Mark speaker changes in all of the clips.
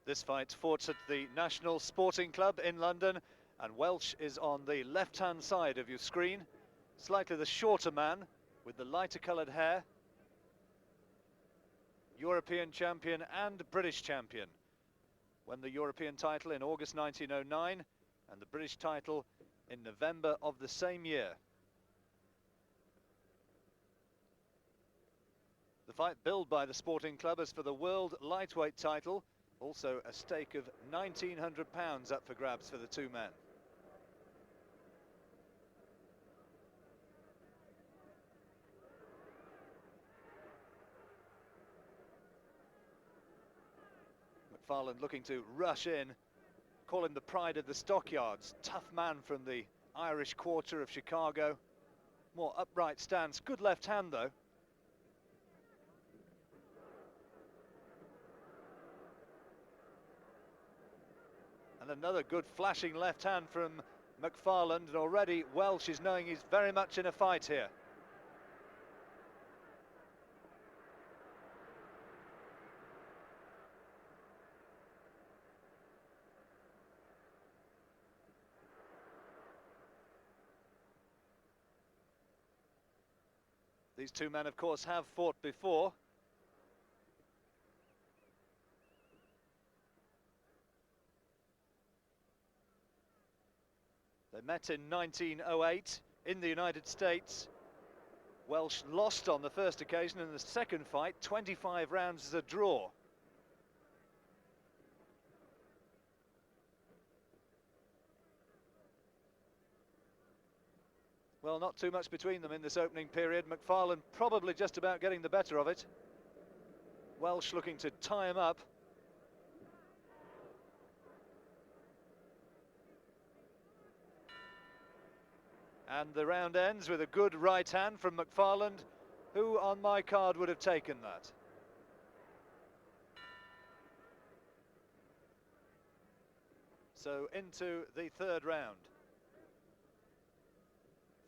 Speaker 1: This fight fought at the National Sporting Club in London, and Welsh is on the left-hand side of your screen. Slightly the shorter man with the lighter coloured hair. European champion and British champion. Won the European title in August 1909 and the British title in November of the same year. The fight billed by the Sporting Club is for the World Lightweight title, also a stake of £1,900 up for grabs for the two men. McFarland looking to rush in, call him the pride of the stockyards. Tough man from the Irish quarter of Chicago. More upright stance, good left hand though. And another good flashing left hand from McFarland, and already Welsh is knowing he's very much in a fight here. These two men, of course, have fought before. They met in 1908 in the United States. Welsh lost on the first occasion. In the second fight, 25 rounds as a draw. Well, not too much between them in this opening period. McFarland probably just about getting the better of it. Welsh looking to tie him up. And the round ends with a good right hand from McFarland, who on my card would have taken that. So into the third round.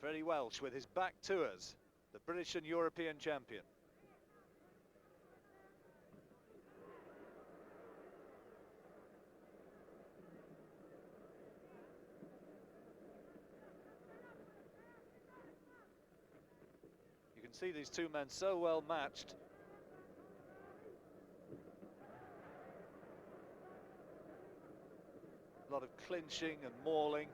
Speaker 1: Freddie Welsh with his back to us, the British and European champion. You can see these two men so well matched. A lot of clinching and mauling.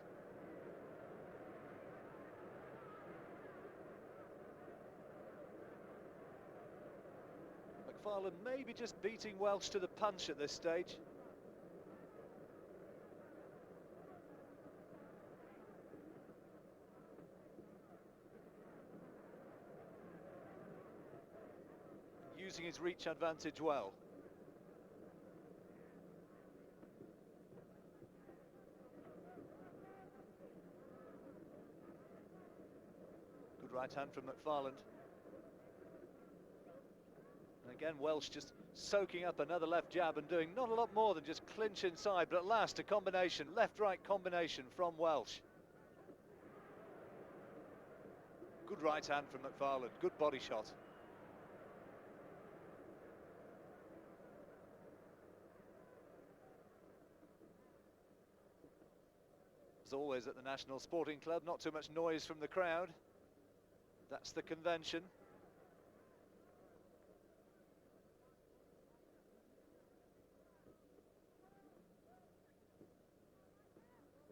Speaker 1: McFarland maybe just beating Welsh to the punch at this stage. Using his reach advantage well. Good right hand from McFarland. And again, Welsh just soaking up another left jab and doing not a lot more than just clinch inside, but at last a combination, left-right combination from Welsh. Good right hand from McFarland, good body shot. As always at the National Sporting Club, not too much noise from the crowd. That's the convention.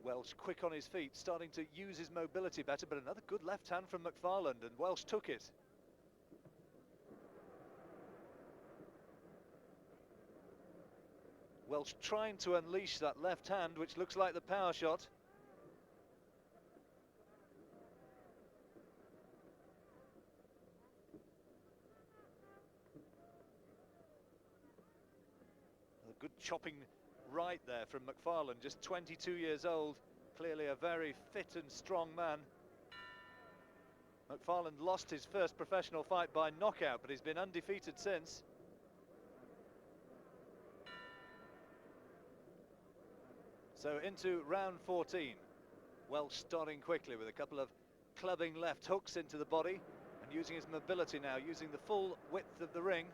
Speaker 1: Welsh quick on his feet, starting to use his mobility better, but another good left hand from McFarland, and Welsh took it. Welsh trying to unleash that left hand, which looks like the power shot. A good chopping right there from McFarland, just 22 years old, clearly a very fit and strong man. McFarland lost his first professional fight by knockout, but he's been undefeated since. So into round 14. Welsh starting quickly with a couple of clubbing left hooks into the body and using his mobility now, using the full width of the ring.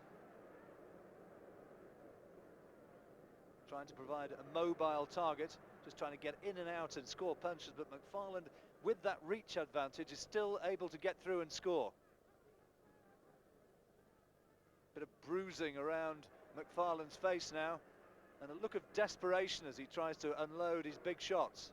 Speaker 1: trying to provide a mobile target, just trying to get in and out and score punches, but McFarland, with that reach advantage, is still able to get through and score. Bit of bruising around McFarland's face now, and a look of desperation as he tries to unload his big shots.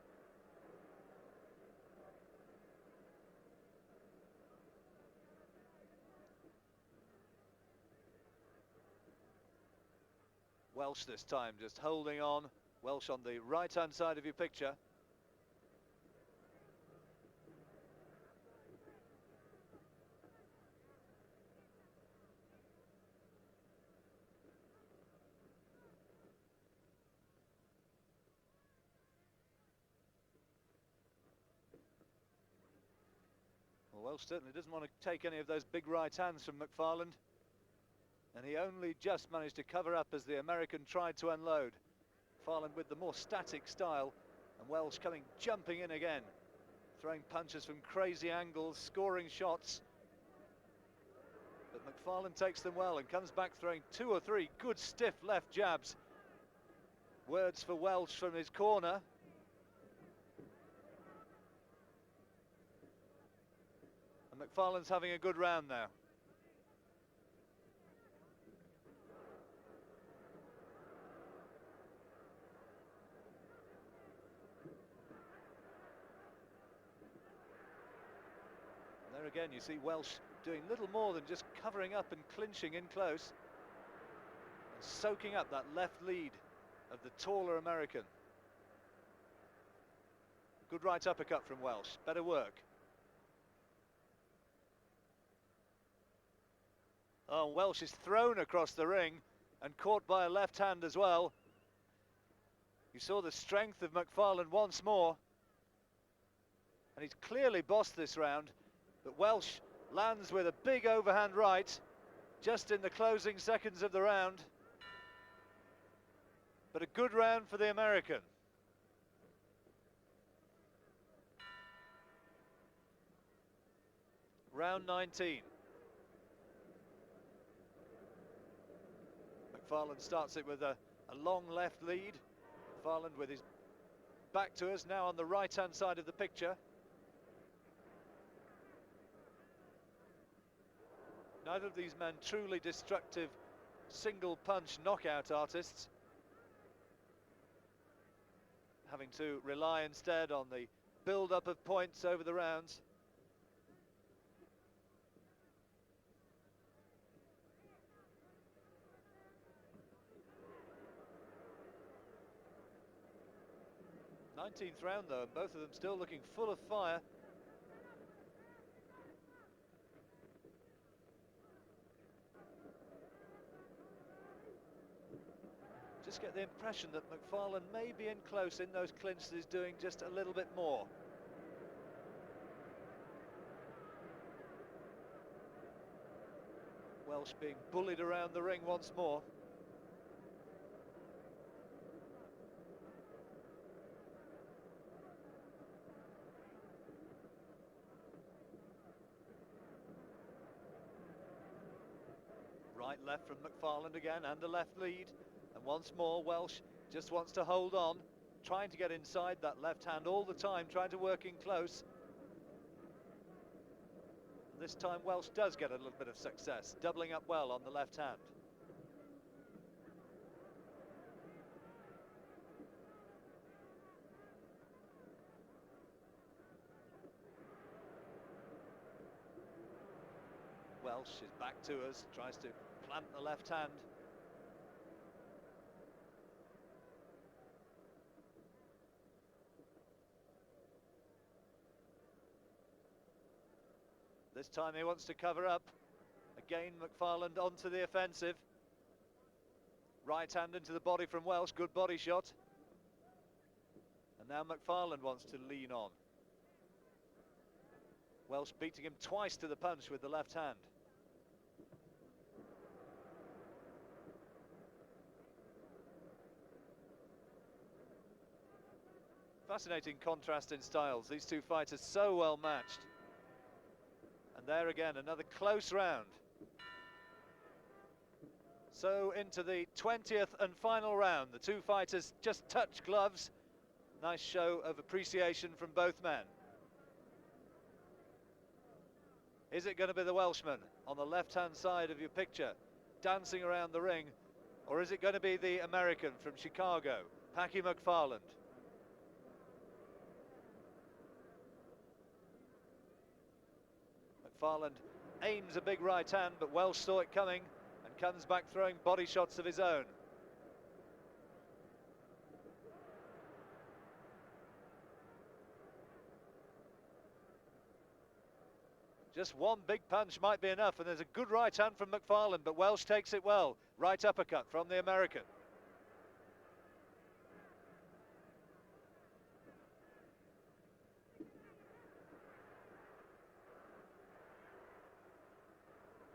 Speaker 1: Welsh this time, just holding on. Welsh on the right-hand side of your picture. Well, Welsh certainly doesn't want to take any of those big right hands from McFarland. And he only just managed to cover up as the American tried to unload. McFarland with the more static style, and Welsh jumping in again, throwing punches from crazy angles, scoring shots. But McFarland takes them well and comes back throwing 2 or 3 good stiff left jabs. Words for Welsh from his corner. And McFarland's having a good round now. There again, you see Welsh doing little more than just covering up and clinching in close, and soaking up that left lead of the taller American. Good right uppercut from Welsh, better work. Oh, Welsh is thrown across the ring and caught by a left hand as well. You saw the strength of McFarland once more, and he's clearly bossed this round. But Welsh lands with a big overhand right just in the closing seconds of the round. But a good round for the American. Round 19. McFarland starts it with a long left lead. McFarland with his back to us now on the right-hand side of the picture. Neither of these men truly destructive single punch knockout artists, having to rely instead on the build-up of points over the rounds. th round though, and both of them still looking full of fire. Just get the impression that McFarland may be in close in those clinches, is doing just a little bit more. Welsh being bullied around the ring once more. Right, left from McFarland again, and a left lead. And once more, Welsh just wants to hold on, trying to get inside that left hand all the time, trying to work in close. And this time Welsh does get a little bit of success, doubling up well on the left hand. Welsh is back to us, tries to plant the left hand. This time he wants to cover up. Again, McFarland onto the offensive. Right hand into the body from Welsh, good body shot. And now McFarland wants to lean on. Welsh beating him twice to the punch with the left hand. Fascinating contrast in styles. These two fighters so well matched. And there again, another close round. So into the 20th and final round. The two fighters just touch gloves. Nice show of appreciation from both men. Is it going to be the Welshman on the left-hand side of your picture, dancing around the ring, or is it going to be the American from Chicago, Packey McFarland? McFarland aims a big right hand, but Welsh saw it coming and comes back throwing body shots of his own. Just one big punch might be enough, and there's a good right hand from McFarland, but Welsh takes it well. Right uppercut from the American.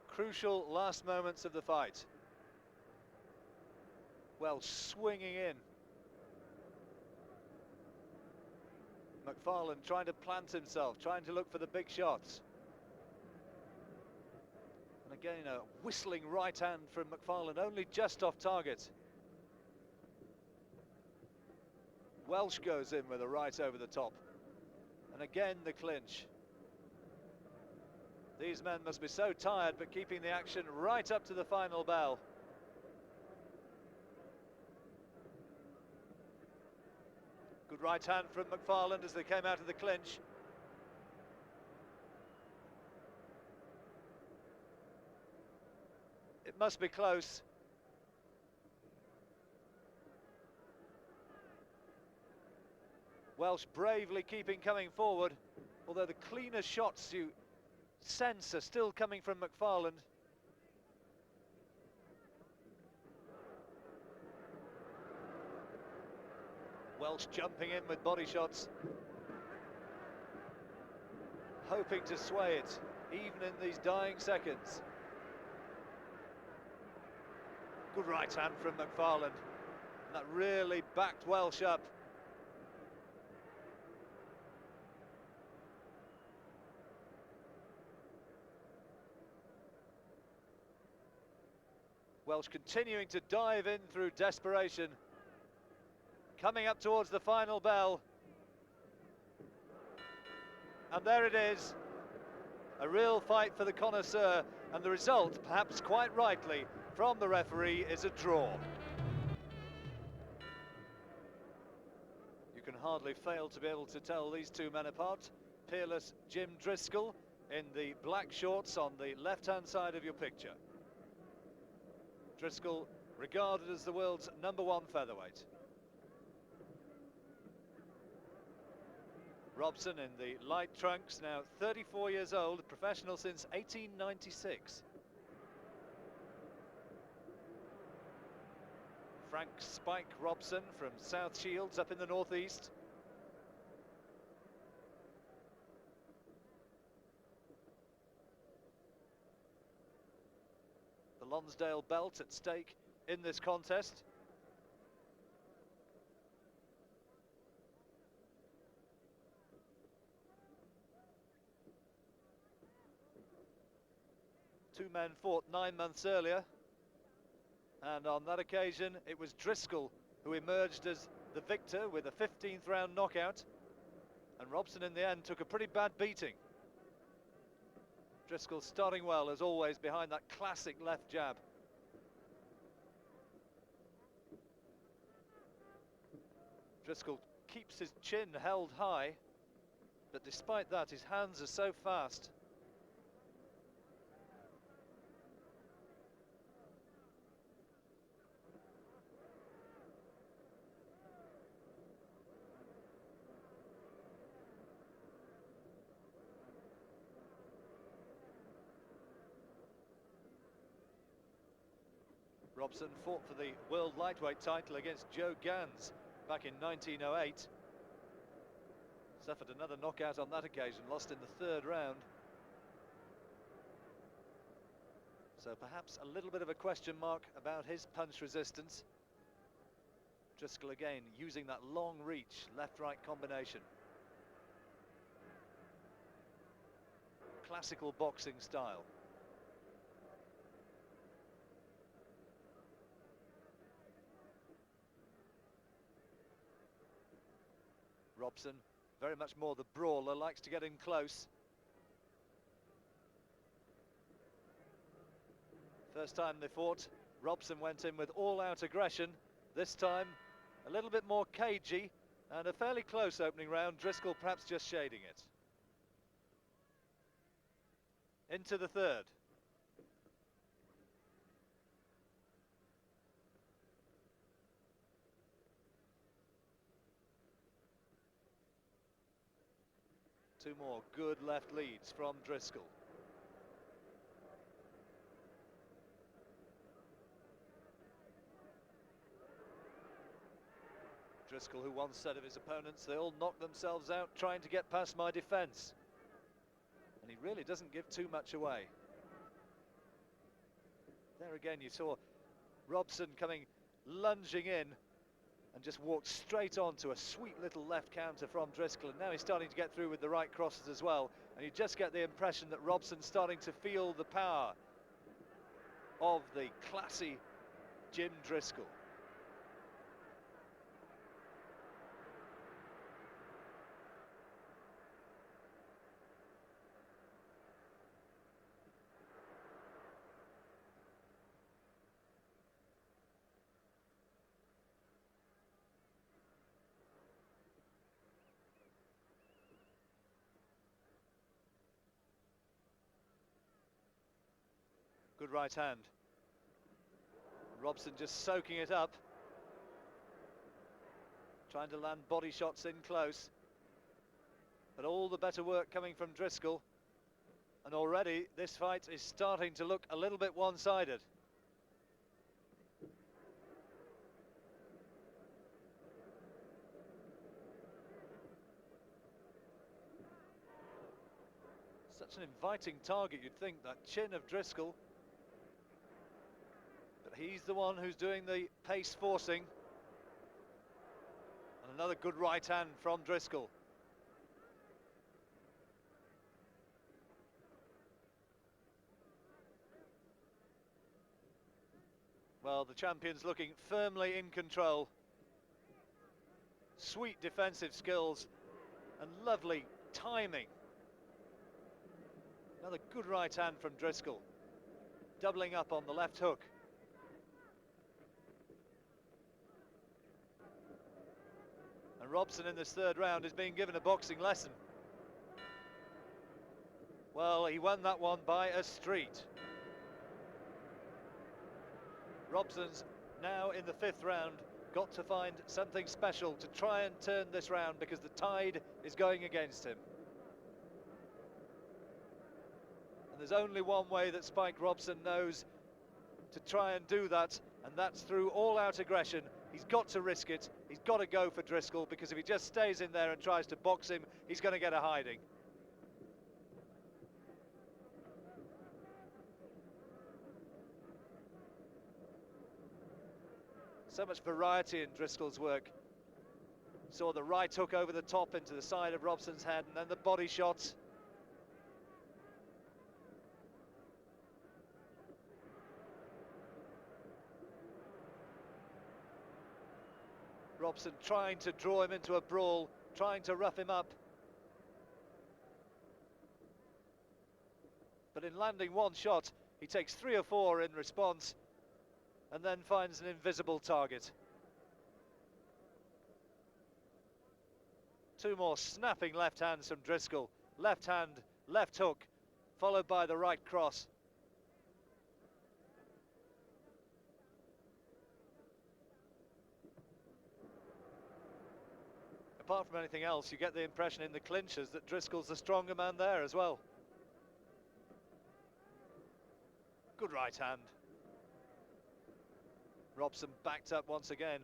Speaker 1: Crucial last moments of the fight. Welsh swinging in. McFarland trying to plant himself, trying to look for the big shots. And again, a whistling right hand from McFarland, only just off target. Welsh goes in with a right over the top. And again, the clinch. These men must be so tired, but keeping the action right up to the final bell. Good right hand from McFarland as they came out of the clinch. It must be close. Welsh bravely keeping coming forward, although the cleaner shots you sense are still coming from McFarland. Welsh jumping in with body shots, hoping to sway it, even in these dying seconds. Good right hand from McFarland, and that really backed Welsh up. Welsh continuing to dive in through desperation. Coming up towards the final bell. And there it is. A real fight for the connoisseur. And the result, perhaps quite rightly, from the referee is a draw. You can hardly fail to be able to tell these two men apart. Peerless Jim Driscoll in the black shorts on the left-hand side of your picture. Driscoll regarded as the world's #1 featherweight. Robson in the light trunks, now 34 years old, professional since 1896. Frank Spike Robson from South Shields up in the northeast. The Lonsdale belt at stake in this contest. Two men fought 9 months earlier, and on that occasion it was Driscoll who emerged as the victor with a 15th round knockout, and Robson in the end took a pretty bad beating. Driscoll starting well as always behind that classic left jab. Driscoll keeps his chin held high, but despite that his hands are so fast. Robson fought for the world lightweight title against Joe Gans back in 1908. Suffered another knockout on that occasion, lost in the 3rd round. So perhaps a little bit of a question mark about his punch resistance. Driscoll again using that long reach, left-right combination. Classical boxing style. Robson, very much more the brawler, likes to get in close. First time they fought, Robson went in with all-out aggression. This time, a little bit more cagey, and a fairly close opening round. Driscoll perhaps just shading it. Into the third. Two more good left leads from Driscoll. Driscoll, who once said of his opponents, they all knock themselves out trying to get past my defence. And he really doesn't give too much away. There again you saw Robson coming lunging in and just walked straight on to a sweet little left counter from Driscoll, and now he's starting to get through with the right crosses as well, and you just get the impression that Robson's starting to feel the power of the classy Jim Driscoll. Good right hand. Robson just soaking it up. Trying to land body shots in close. But all the better work coming from Driscoll. And already this fight is starting to look a little bit one-sided. Such an inviting target, you'd think, that chin of Driscoll. He's the one who's doing the pace forcing. And another good right hand from Driscoll. Well, the champion's looking firmly in control. Sweet defensive skills and lovely timing. Another good right hand from Driscoll. Doubling up on the left hook. Robson in this third round is being given a boxing lesson. Well, he won that one by a street. Robson's now in the fifth round got to find something special to try and turn this round, because the tide is going against him. And there's only one way that Spike Robson knows to try and do that, and that's through all-out aggression. He's got to risk it. He's got to go for Driscoll, because if he just stays in there and tries to box him, he's going to get a hiding. So much variety in Driscoll's work. Saw the right hook over the top into the side of Robson's head, and then the body shots. Robson trying to draw him into a brawl, trying to rough him up. But in landing one shot, he takes 3 or 4 in response, and then finds an invisible target. 2 more snapping left hands from Driscoll. Left hand, left hook, followed by the right cross. Apart from anything else, you get the impression in the clinches that Driscoll's the stronger man there as well. Good right hand. Robson backed up once again.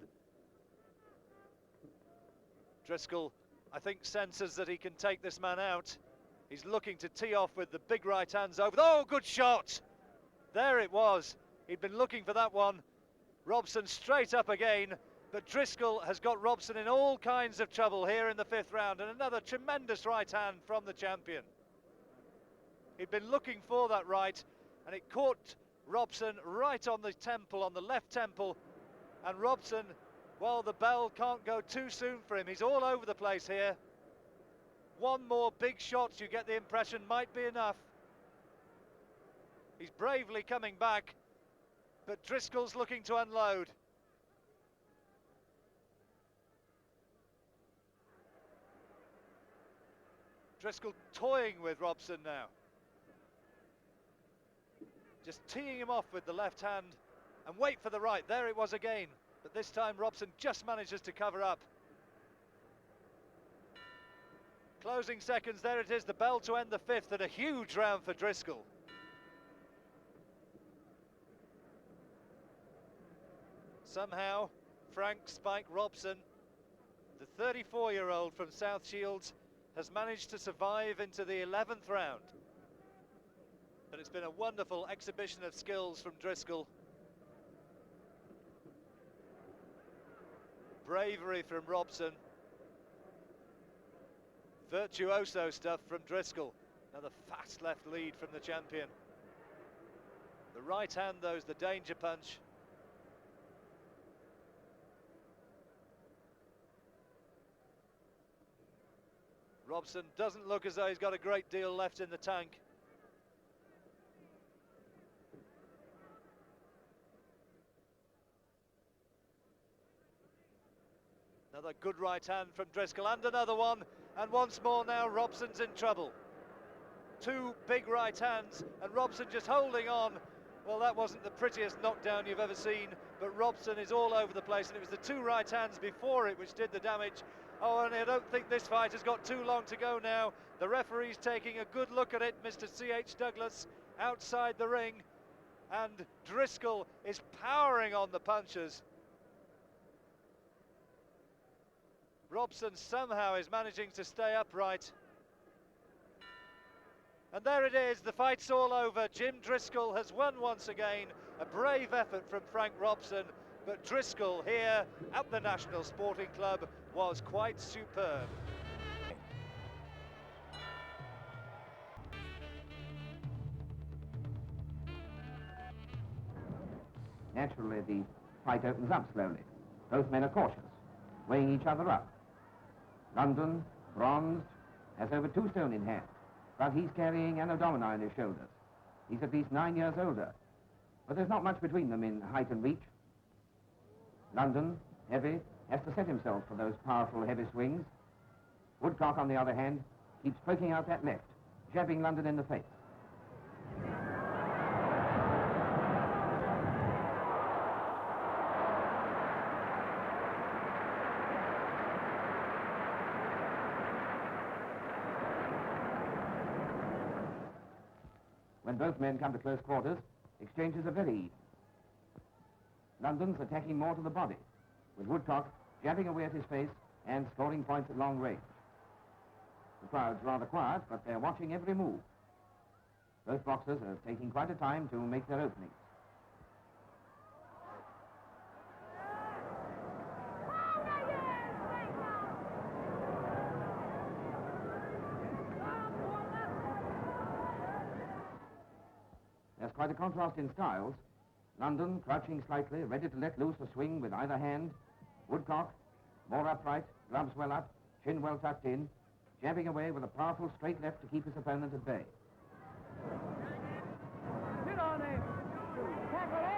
Speaker 1: Driscoll, I think, senses that he can take this man out. He's looking to tee off with the big right hands over. Oh, good shot! There it was. He'd been looking for that one. Robson straight up again. But Driscoll has got Robson in all kinds of trouble here in the 5th round, and another tremendous right hand from the champion. He'd been looking for that right, and it caught Robson right on the temple, on the left temple, and Robson, Well, the bell can't go too soon for him. He's all over the place here. One more big shot, you get the impression, might be enough. He's bravely coming back, but Driscoll's looking to unload. Driscoll toying with Robson now. Just teeing him off with the left hand and wait for the right. There it was again, but this time Robson just manages to cover up. Closing seconds, there it is, the bell to end the fifth, and a huge round for Driscoll. Somehow, Frank Spike Robson, the 34-year-old from South Shields, has managed to survive into the 11th round. But it's been a wonderful exhibition of skills from Driscoll. Bravery from Robson. Virtuoso stuff from Driscoll. Another fast left lead from the champion. The right hand, though, is the danger punch. Robson doesn't look as though he's got a great deal left in the tank. Another good right hand from Driscoll, and another one, and once more now Robson's in trouble. Two big right hands, and Robson just holding on. Well, that wasn't the prettiest knockdown you've ever seen, but Robson is all over the place, and it was the two right hands before it which did the damage. Oh, and I don't think this fight has got too long to go now. The referee's taking a good look at it, Mr. C.H. Douglas, outside the ring, and Driscoll is powering on the punches. Robson somehow is managing to stay upright. And there it is, the fight's all over. Jim Driscoll has won once again. A brave effort from Frank Robson, but Driscoll here at the National Sporting Club was quite superb.
Speaker 2: Naturally, the fight opens up slowly. Both men are cautious, weighing each other up. London, bronzed, has over 2 stone in hand, but he's carrying an odomina on his shoulders. He's at least 9 years older, but there's not much between them in height and reach. London, heavy, has to set himself for those powerful, heavy swings. Woodcock, on the other hand, keeps poking out that left, jabbing London in the face. When both men come to close quarters, exchanges are very even. London's attacking more to the body, with Woodcock jabbing away at his face and scoring points at long range. The crowd's rather quiet, but they're watching every move. Both boxers are taking quite a time to make their openings. There's quite a contrast in styles. London crouching slightly, ready to let loose a swing with either hand. Woodcock, more upright, gloves well up, chin well tucked in, jabbing away with a powerful straight left to keep his opponent at bay. Sit on him! Tackle him!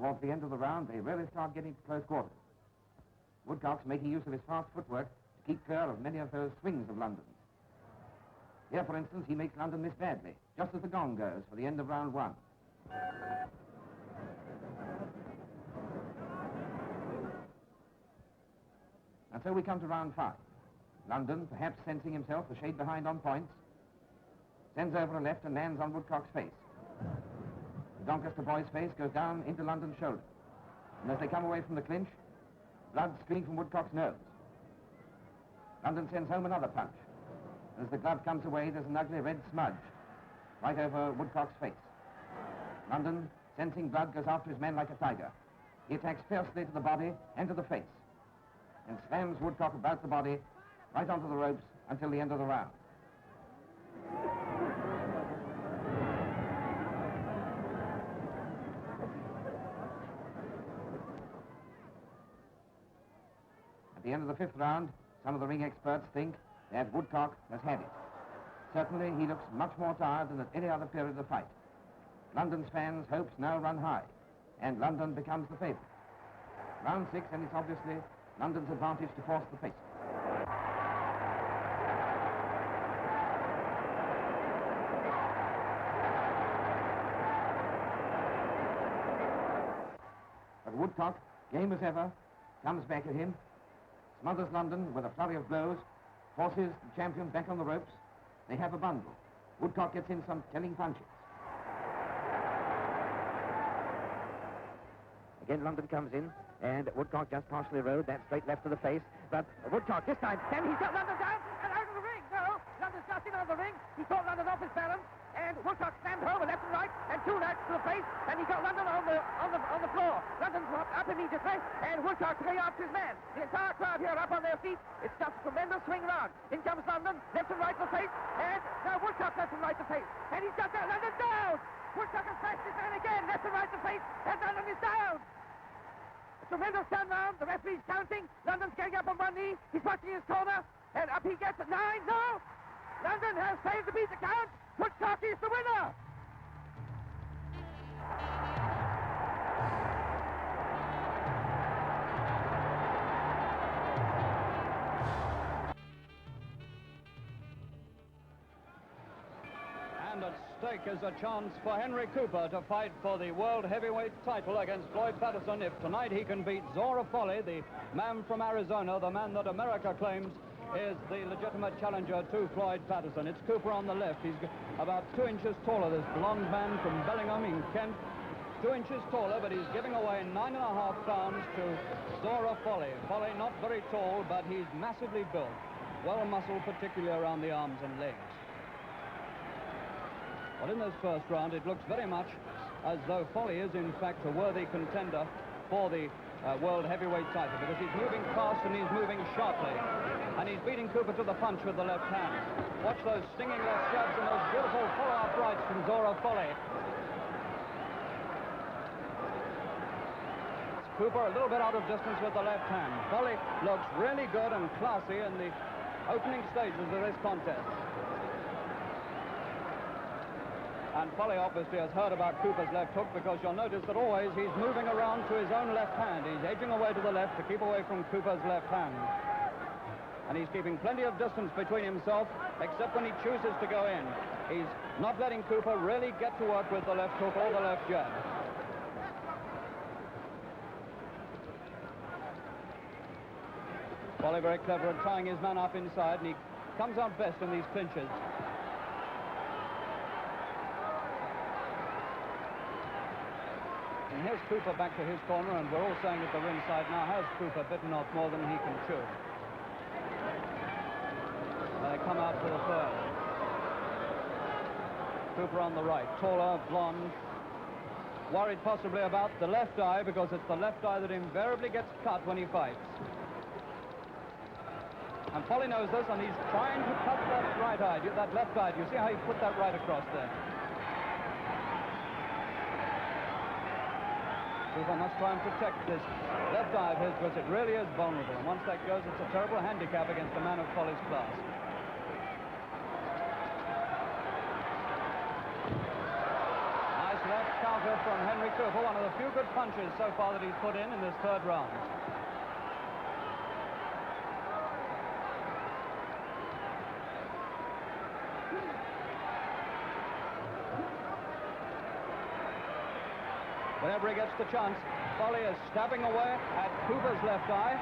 Speaker 2: Towards the end of the round, they really start getting to close quarters. Woodcock's making use of his fast footwork to keep clear of many of those swings of London's. Here, for instance, he makes London miss badly, just as the gong goes for the end of round 1. And so we come to round 5. London, perhaps sensing himself a shade behind on points, sends over a left and lands on Woodcock's face. The Doncaster boy's face goes down into London's shoulder. And as they come away from the clinch, blood streams from Woodcock's nose. London sends home another punch. As the glove comes away, there's an ugly red smudge right over Woodcock's face. London, sensing blood, goes after his man like a tiger. He attacks fiercely to the body and to the face, and slams Woodcock about the body right onto the ropes until the end of the round. At the end of the 5th round, some of the ring experts think that Woodcock has had it. Certainly, he looks much more tired than at any other period of the fight. London's fans' hopes now run high, and London becomes the favourite. Round 6, and it's obviously London's advantage to force the pace. But Woodcock, game as ever, comes back at him, smothers London with a flurry of blows, forces the champion back on the ropes. They have a bundle. Woodcock gets in some telling punches. Again, London comes in, and Woodcock just partially rode that straight left to the face. But Woodcock this time, and he's got London down and out of the ring. No, London's just in out of the ring. He caught London off his balance, and Woodcock slammed home a left and right, and 2 rights to the face, and he got London on the floor. London dropped up immediately, and Woodcock came after his man. The entire crowd here up on their feet. It's just a tremendous swing round. In comes London, left and right to the face, and now Woodcock left and right to face, and he's got that London down. Woodcock has smashed his man again, left and right to face, and London is down. Tremendous turn round. The referee's counting. London's getting up on one knee. He's watching his corner. And up he gets at 9. No! London has failed to beat the count. Woodcock is the winner.
Speaker 3: And at stake is a chance for Henry Cooper to fight for the world heavyweight title against Floyd Patterson if tonight he can beat Zora Folley, the man from Arizona, the man that America claims is the legitimate challenger to Floyd Patterson. It's Cooper on the left. He's about 2 inches taller, this blonde man from Bellingham in Kent. 2 inches taller, but he's giving away 9.5 pounds to Zora Folley. Folley not very tall, but he's massively built, well muscled, particularly around the arms and legs. Well, in this first round, it looks very much as though Folley is, in fact, a worthy contender for the world heavyweight title, because he's moving fast and he's moving sharply. And he's beating Cooper to the punch with the left hand. Watch those stinging left jabs and those beautiful follow-up rights from Zora Folley. Cooper a little bit out of distance with the left hand. Folley looks really good and classy in the opening stages of this contest. And Folley obviously has heard about Cooper's left hook, because you'll notice that always he's moving around to his own left hand. He's edging away to the left to keep away from Cooper's left hand. And he's keeping plenty of distance between himself, except when he chooses to go in. He's not letting Cooper really get to work with the left hook or the left jab. Folley very clever at tying his man up inside, and he comes out best in these clinches. And here's Cooper back to his corner, and we're all saying at the ringside now, has Cooper bitten off more than he can chew? They come out for the third. Cooper on the right, taller, blonde, worried possibly about the left eye, because it's the left eye that invariably gets cut when he fights. And Folley knows this, and he's trying to cut that right eye, that left eye. Do you see how he put that right across there? Cooper must try and protect this left eye of his, because it really is vulnerable. And once that goes, it's a terrible handicap against a man of Folley's class. Nice left counter there from Henry Cooper, one of the few good punches so far that he's put in this third round. Whenever he gets the chance, Folley is stabbing away at Cooper's left eye.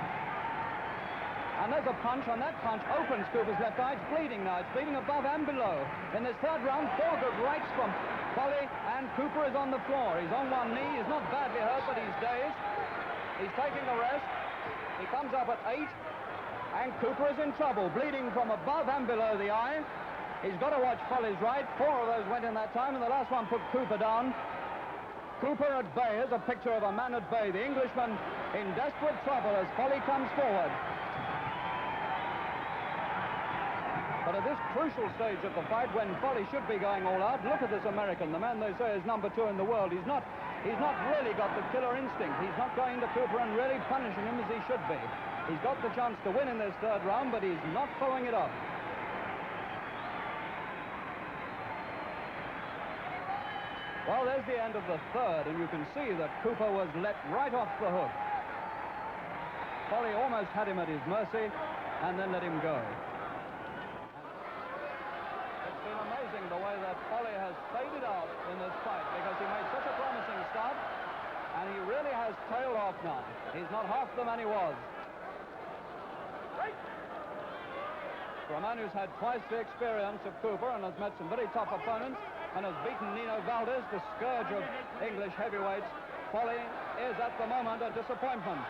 Speaker 3: And there's a punch, and that punch opens Cooper's left eye. It's bleeding now. It's bleeding above and below. In this third round, 4 good rights from Folley, and Cooper is on the floor. He's on one knee. He's not badly hurt, but he's dazed. He's taking a rest. He comes up at 8, and Cooper is in trouble, bleeding from above and below the eye. He's got to watch Folley's right. 4 of those went in that time, and the last one put Cooper down. Cooper at bay is a picture of a man at bay. The Englishman in desperate trouble as Folley comes forward. But at this crucial stage of the fight, when Folley should be going all out, look at this American, the man they say is number 2 in the world. He's not really got the killer instinct. He's not going to Cooper and really punishing him as he should be. He's got the chance to win in this third round, but he's not following it up. Well, there's the end of the third, and you can see that Cooper was let right off the hook. Folley almost had him at his mercy, and then let him go. It's been amazing the way that Folley has faded out in this fight, because he made such a promising start, and he really has tailed off now. He's not half the man he was. For a man who's had twice the experience of Cooper and has met some very tough opponents, and has beaten Nino Valdez, the scourge of English heavyweights, Folley is at the moment a disappointment.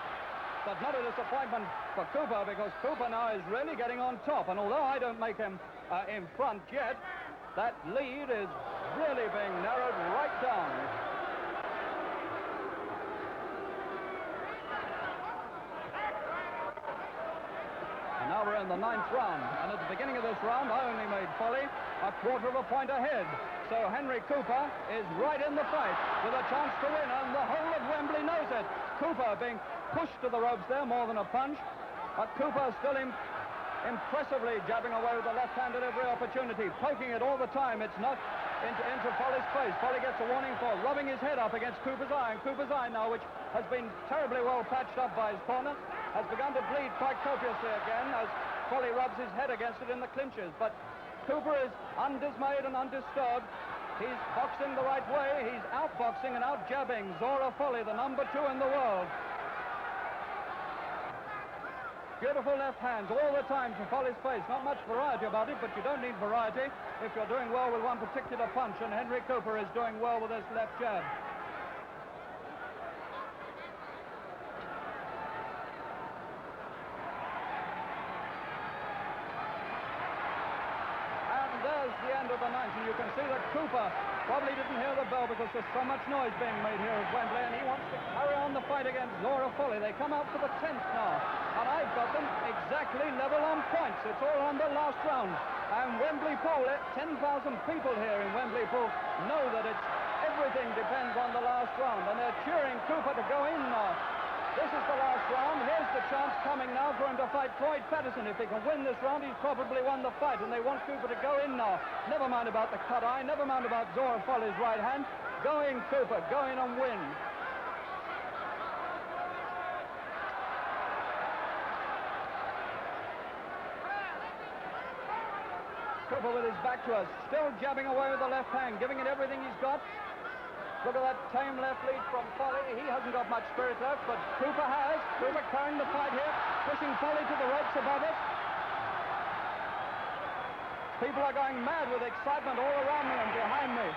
Speaker 3: But not a disappointment for Cooper, because Cooper now is really getting on top. And although I don't make him in front yet, that lead is really being narrowed right down. And now we're in the 9th round. And at the beginning of this round, I only made Folley a quarter of a point ahead. So Henry Cooper is right in the fight with a chance to win, and the whole of Wembley knows it. Cooper being pushed to the ropes there more than a punch, but Cooper still impressively jabbing away with the left hand at every opportunity, poking it all the time. It's not into Folley's face. Folley gets a warning for rubbing his head up against Cooper's eye, and Cooper's eye now, which has been terribly well patched up by his corner, has begun to bleed quite copiously again as Folley rubs his head against it in the clinches. But Cooper is undismayed and undisturbed. He's boxing the right way. He's outboxing and out-jabbing Zora Folley, the number 2 in the world. Beautiful left hands all the time to Folley's face. Not much variety about it, but you don't need variety if you're doing well with one particular punch, and Henry Cooper is doing well with his left jab. The end of the 9th, and you can see that Cooper probably didn't hear the bell because there's so much noise being made here at Wembley, and he wants to carry on the fight against Zora Folley. They come out for the 10th now, and I've got them exactly level on points. It's all on the last round, and Wembley Pool, 10,000 people here in Wembley Pool know that everything depends on the last round, and they're cheering Cooper to go in now. This is the last round. Here's the chance coming now for him to fight Floyd Patterson. If he can win this round, he's probably won the fight, and they want Cooper to go in now. Never mind about the cut eye, never mind about Zora Folley's right hand. Go in, Cooper, go in and win. Cooper with his back to us, still jabbing away with the left hand, giving it everything he's got. Look at that tame left lead from Folley. He hasn't got much spirit left, but Cooper has. Cooper carrying the fight here, pushing Folley to the ropes above it. People are going mad with excitement all around me and behind me.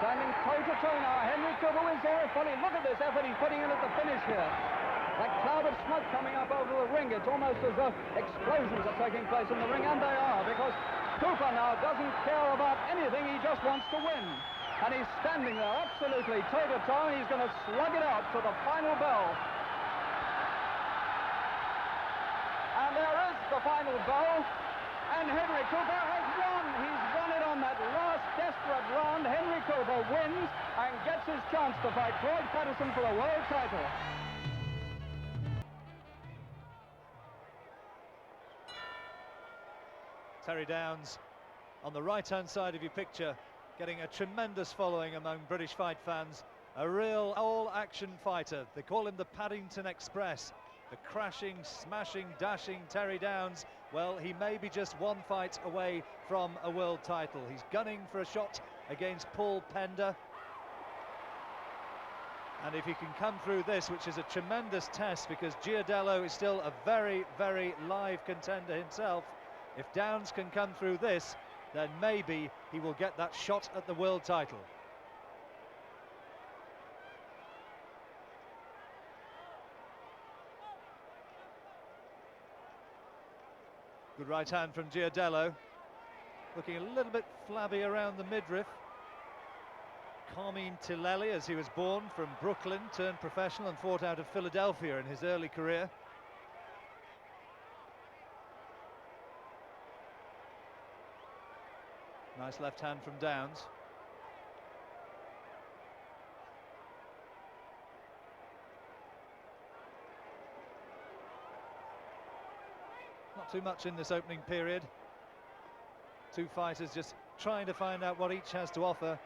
Speaker 3: Standing toe-to-toe now, Henry Cooper with Zora Folley. Look at this effort he's putting in at the finish here. That cloud of smoke coming up over the ring. It's almost as though explosions are taking place in the ring, and they are, because Cooper now doesn't care about anything. He just wants to win. And he's standing there absolutely toe-to-toe, and he's going to slug it out to the final bell. And there is the final bell, and Henry Cooper has won. He's won it on that last desperate round. Henry Cooper wins and gets his chance to fight Floyd Patterson for the world title.
Speaker 1: Terry Downs, on the right-hand side of your picture, getting a tremendous following among British fight fans. A real all-action fighter. They call him the Paddington Express. The crashing, smashing, dashing Terry Downs. Well, he may be just one fight away from a world title. He's gunning for a shot against Paul Pender. And if he can come through this, which is a tremendous test, because Giardello is still a very, very live contender himself. If Downs can come through this, then maybe he will get that shot at the world title. Good right hand from Giardello, looking a little bit flabby around the midriff. Carmine Tillelli, as he was born, from Brooklyn, turned professional and fought out of Philadelphia in his early career. Nice left hand from Downs. Not too much in this opening period. Two fighters just trying to find out what each has to offer.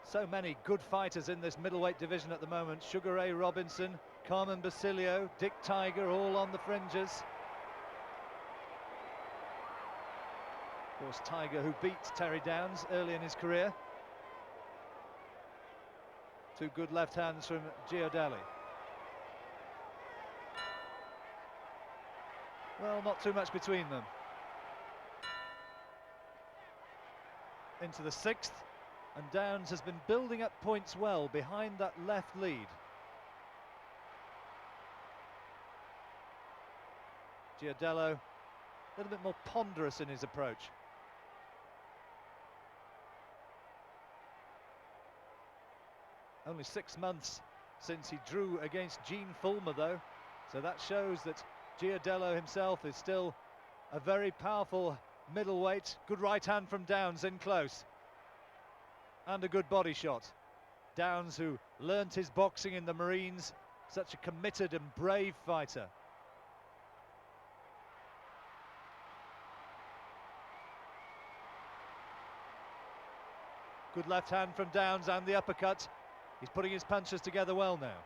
Speaker 1: So many good fighters in this middleweight division at the moment. Sugar Ray Robinson, Carmen Basilio, Dick Tiger, all on the fringes. Of course, Tiger, who beat Terry Downs early in his career. Two good left hands from Giardello. Well, not too much between them. Into the sixth, and Downs has been building up points well behind that left lead. Giardello, a little bit more ponderous in his approach. Only 6 months since he drew against Gene Fulmer, though, so that shows that Giardello himself is still a very powerful middleweight. Good right hand from Downs in close. And a good body shot. Downs, who learnt his boxing in the Marines, such a committed and brave fighter. Good left hand from Downs and the uppercut. He's putting his punches together well now.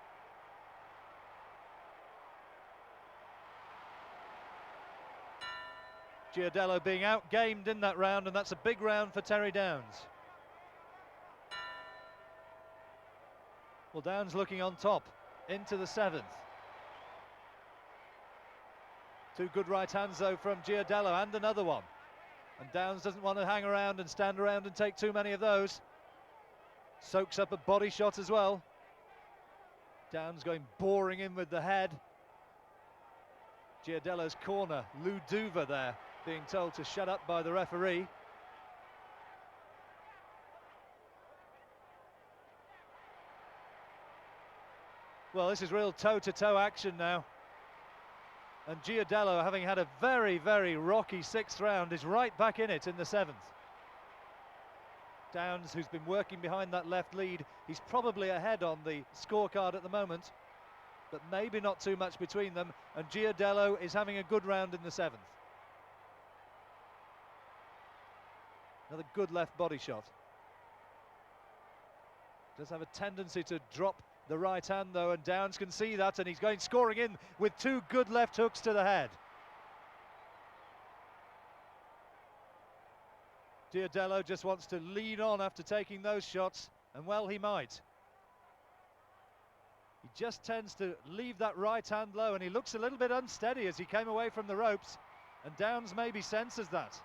Speaker 1: Giardello being outgamed in that round, and that's a big round for Terry Downs. Well, Downs looking on top into the seventh. Two good right hands though from Giardello, and another one. And Downs doesn't want to hang around and stand around and take too many of those. Soaks up a body shot as well. Downs going boring in with the head. Giardello's corner, Lou Duva there, being told to shut up by the referee. Well, this is real toe-to-toe action now. And Giardello, having had a very, very rocky sixth round, is right back in it in the seventh. Downs, who's been working behind that left lead, he's probably ahead on the scorecard at the moment, but maybe not too much between them, and Giardello is having a good round in the seventh. Another good left body shot. Does have a tendency to drop the right hand though, and Downs can see that, and he's going scoring in with two good left hooks to the head. Giardello just wants to lean on after taking those shots, and well, he might. He just tends to leave that right hand low, and he looks a little bit unsteady as he came away from the ropes, and Downs maybe senses that.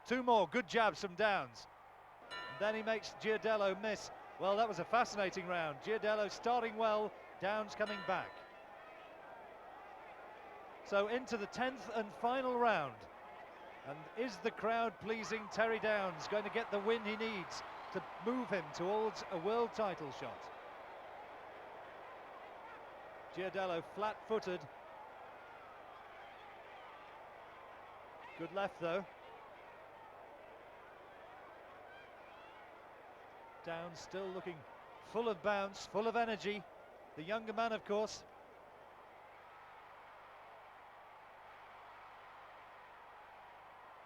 Speaker 1: Two more good jabs from Downs. And then he makes Giardello miss. Well, that was a fascinating round. Giardello starting well, Downs coming back. So into the 10th and final round. And is the crowd pleasing Terry Downs going to get the win he needs to move him towards a world title shot? Giardello flat-footed. Good left though. Downs still looking full of bounce, full of energy. The younger man, of course.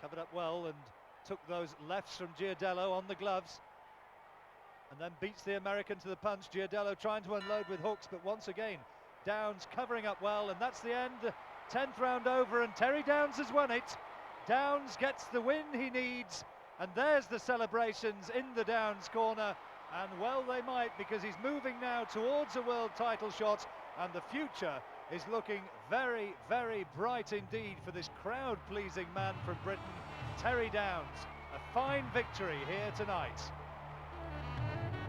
Speaker 1: Covered up well and took those lefts from Giardello on the gloves. And then beats the American to the punch. Giardello trying to unload with hooks, but once again, Downs covering up well, and that's the end. 10th round over, and Terry Downs has won it. Downs gets the win he needs, and there's the celebrations in the Downs corner. And well they might, because he's moving now towards a world title shot, and the future is looking very, very bright indeed for this crowd-pleasing man from Britain, Terry Downs. A fine victory here tonight.